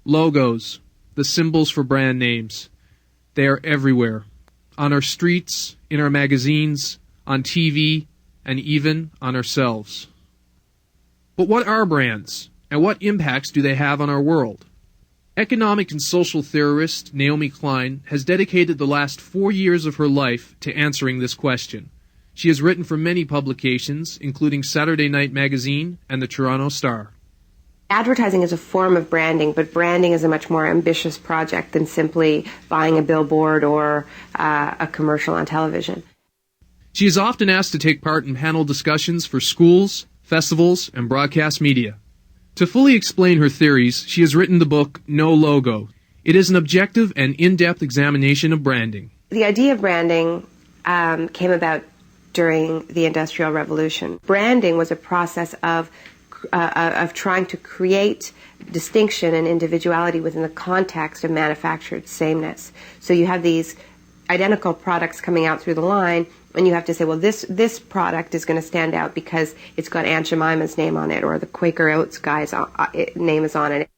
Logos, the symbols for brand names. They are everywhere. On our streets, in our magazines, on TV, and even on ourselves. But what are brands, and what impacts do they have on our world? Economic and social theorist Naomi Klein has dedicated the last 4 years of her life to answering this question. She has written for many publications, including Saturday Night Magazine and the Toronto Star. Advertising is a form of branding, but branding is a much more ambitious project than simply buying a billboard or a commercial on television. She is often asked to take part in panel discussions for schools, festivals, and broadcast media. To fully explain her theories, she has written the book No Logo. It is an objective and in-depth examination of branding. The idea of branding came about during the Industrial Revolution. Branding was a process of trying to create distinction and individuality within the context of manufactured sameness. So you have these identical products coming out through the line, and you have to say, well, this product is going to stand out because it's got Aunt Jemima's name on it, or the Quaker Oats guy's name is on it.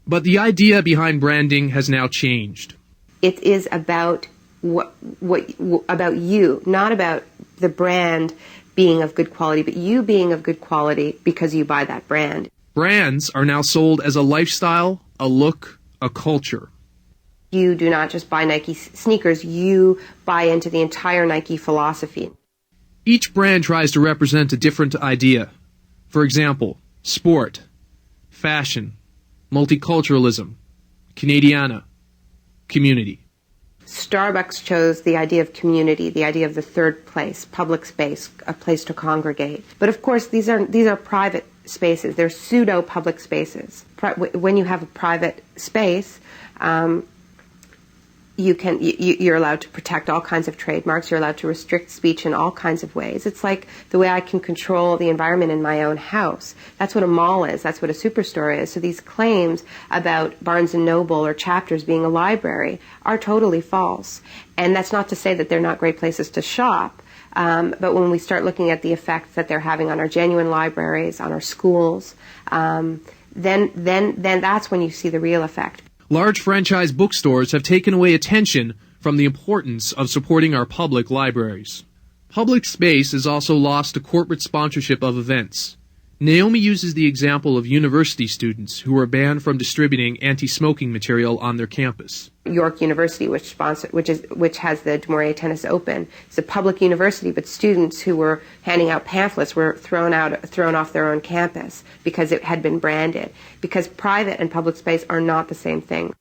But the idea behind branding has now changed. It is about about you, not about the brand being of good quality, but you being of good quality because you buy that brand. Brands are now sold as a lifestyle, a look, a culture. You do not just buy Nike sneakers, you buy into the entire Nike philosophy. Each brand tries to represent a different idea. For example, sport, fashion, multiculturalism, Canadiana, community. Starbucks chose the idea of community, the idea of the third place, public space, a place to congregate. But of course, these are private spaces. They're pseudo-public spaces. When you have a private space, you're allowed to protect all kinds of trademarks. You're allowed to restrict speech in all kinds of ways. It's like the way I can control the environment in my own house. That's what a mall is. That's what a superstore is. So these claims about Barnes & Noble or Chapters being a library are totally false. And that's not to say that they're not great places to shop. But when we start looking at the effects that they're having on our genuine libraries, on our schools, then that's when you see the real effect. Large franchise bookstores have taken away attention from the importance of supporting our public libraries. Public space is also lost to corporate sponsorship of events. Naomi uses the example of university students who were banned from distributing anti-smoking material on their campus. York University, which has the Du Maurier Tennis Open, it's a public university, but students who were handing out pamphlets were thrown off their own campus because it had been branded. Because private and public space are not the same thing.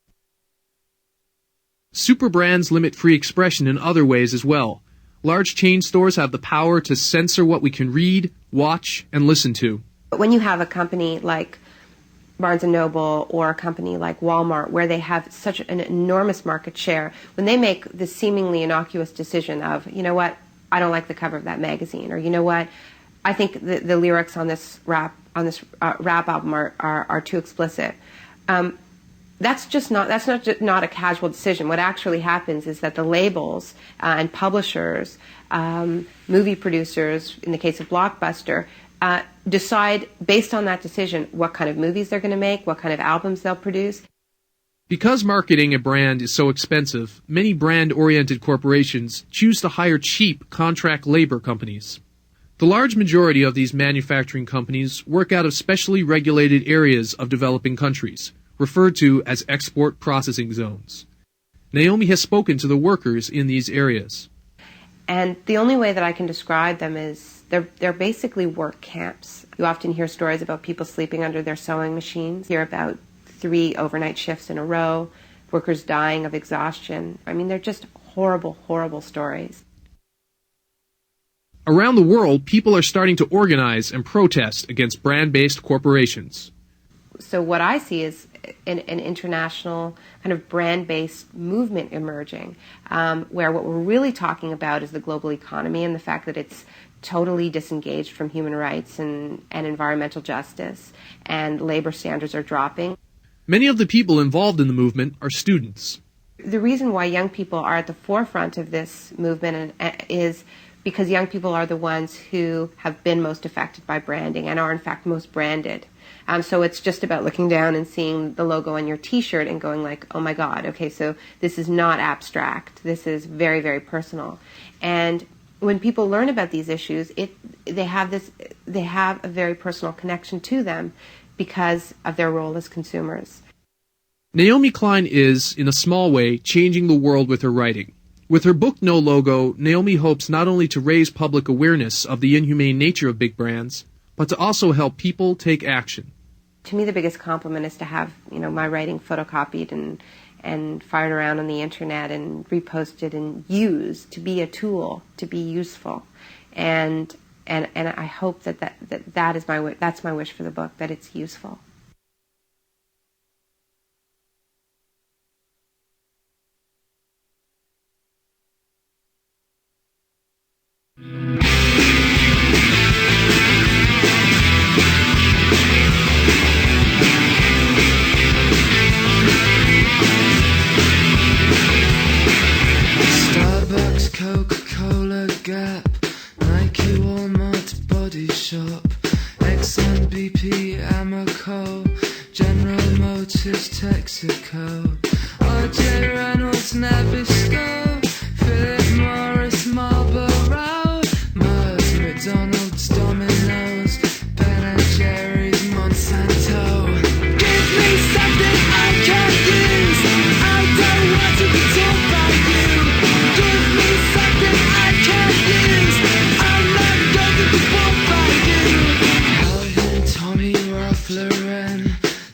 Super brands limit free expression in other ways as well. Large chain stores have the power to censor what we can read, watch, and listen to. But when you have a company like Barnes & Noble or a company like Walmart, where they have such an enormous market share, when they make the seemingly innocuous decision of, you know what, I don't like the cover of that magazine, or you know what, I think the lyrics on this rap album are too explicit. That's not a casual decision. What actually happens is that the labels and publishers, movie producers, in the case of Blockbuster, decide based on that decision what kind of movies they're going to make, what kind of albums they'll produce. Because marketing a brand is so expensive, many brand-oriented corporations choose to hire cheap contract labor companies. The large majority of these manufacturing companies work out of specially regulated areas of developing countries, referred to as export processing zones. Naomi has spoken to the workers in these areas. And the only way that I can describe them is they're basically work camps. You often hear stories about people sleeping under their sewing machines. You hear about 3 overnight shifts in a row, workers dying of exhaustion. I mean, they're just horrible, horrible stories. Around the world, people are starting to organize and protest against brand-based corporations. So what I see is an international kind of brand-based movement emerging, where what we're really talking about is the global economy and the fact that it's totally disengaged from human rights and environmental justice, and labor standards are dropping. Many of the people involved in the movement are students. The reason why young people are at the forefront of this movement is because young people are the ones who have been most affected by branding and are in fact most branded. So it's just about looking down and seeing the logo on your T-shirt and going like, oh my God, okay, so this is not abstract. This is very, very personal. And when people learn about these issues, they have a very personal connection to them because of their role as consumers. Naomi Klein is, in a small way, changing the world with her writing. With her book No Logo, Naomi hopes not only to raise public awareness of the inhumane nature of big brands, but to also help people take action. To me, the biggest compliment is to have, my writing photocopied and fired around on the internet and reposted and used to be a tool, to be useful. And I hope that's my wish for the book, that it's useful. Coca-Cola, Gap, Nike, Walmart, Body Shop, Exxon, BP, Amoco, General Motors, Texaco, RJ Reynolds, Nabisco, Philip Morris, Marlboro, Mars, McDonald's, Domino's, Ben & Jerry's, Monsanto. Give me something I can use. I don't want to be told by you. Give me something I can use. I'm not going to be bought by you. Calvin, Tommy, Ralph Lauren,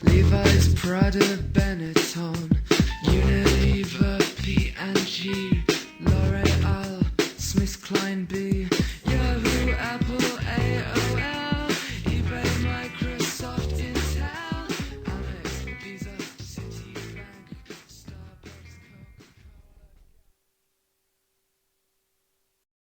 Levi's, Prada, Benetton, Unilever, P&G, L'Oreal, Smith, Klein, B.